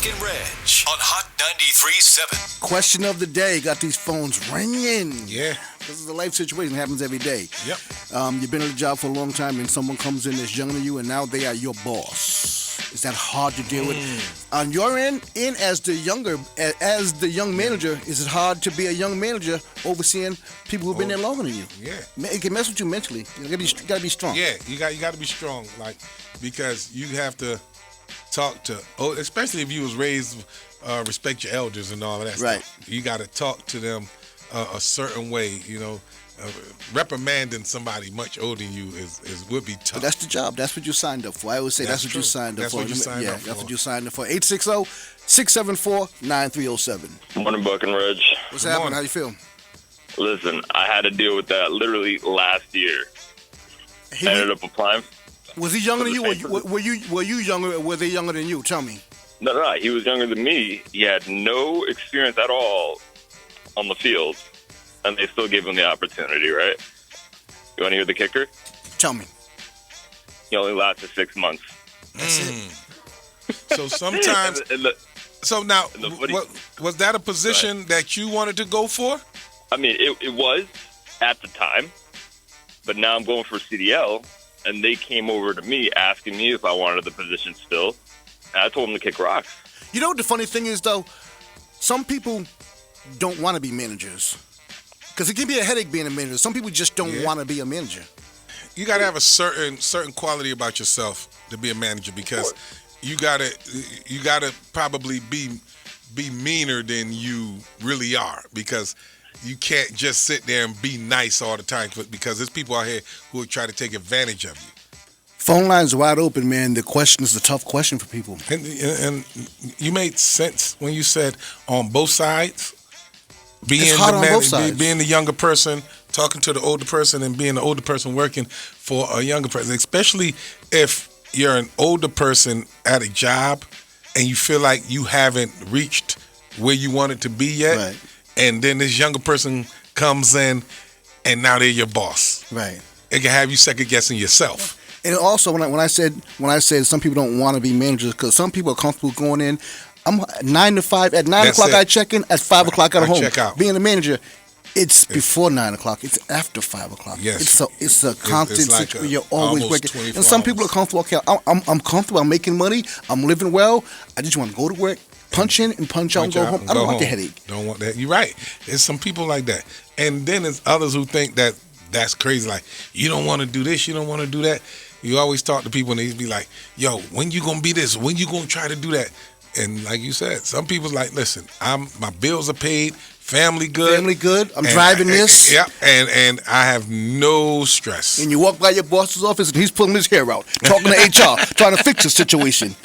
Buck and Reg on Hot 93.7. Question of the day. Got these phones ringing. Yeah. This is a life situation. It happens every day. Yep. You've been at a job for a long time, and someone comes in that's younger than you, and now they are your boss. Is that hard to deal with? On your end, as the young manager, is it hard to be a young manager overseeing people who've been there longer than you? Yeah. It can mess with you mentally. You gotta be strong. Yeah, you got to be strong, because you have to talk to, especially if you was raised respect your elders and all of that Right. stuff. You got to talk to them a certain way, reprimanding somebody much older than you would be tough. But that's the job. That's what you signed up for. I always say that's what you signed up for. That's what you signed up for. That's what you signed up for. 860-674-9307. Morning, Buck and Reg. What's Good happening? morning. How you feel? Listen, I had to deal with that literally last year. I ended up applying. Was he younger than you? For the same Were you younger, or were they younger than you? Tell me. No, he was younger than me. He had no experience at all on the field, and they still gave him the opportunity, right? You want to hear the kicker? Tell me. He only lasted 6 months. That's it. So sometimes, so now, funny- was that a position that you wanted to go for? I mean, it was at the time, but now I'm going for CDL, and they came over to me asking me if I wanted the position still. And I told them to kick rocks. You know what the funny thing is, though? Some people don't want to be managers. Because it can be a headache being a manager. Some people just don't want to be a manager. You got to have a certain quality about yourself to be a manager, because you gotta probably be meaner than you really are, because you can't just sit there and be nice all the time, because there's people out here who will try to take advantage of you. Phone lines wide open, man. The question is a tough question for people. And you made sense when you said on both sides. It's hard on both sides. Being the younger person, talking to the older person, and being the older person working for a younger person, especially if you're an older person at a job and you feel like you haven't reached where you want it to be yet, Right. and then this younger person comes in and now they're your boss. Right. It can have you second guessing yourself. And also, when I said some people don't want to be managers, because some people are comfortable going in. I'm 9 to 5. At 9 That's o'clock, it. I check in. At 5 o'clock, I'm I home. check out. Being a manager, it's before 9 o'clock. It's after 5 o'clock. Yes. It's a constant like situation. You're always almost working. 24 And some people are hours. comfortable. Okay, I'm comfortable. I'm making money. I'm living well. I just want to go to work, punch in and punch out and go home. I don't want the headache. Don't want that. You're right. There's some people like that. And then there's others who think that that's crazy. Like, you don't want to do this, you don't want to do that. You always talk to people and they be like, yo, when you going to be this? When you going to try to do that? And like you said, some people's like, listen, my bills are paid, family good. Family good. I'm driving this. Yeah, and I have no stress. And you walk by your boss's office and he's pulling his hair out, talking to HR, trying to fix the situation.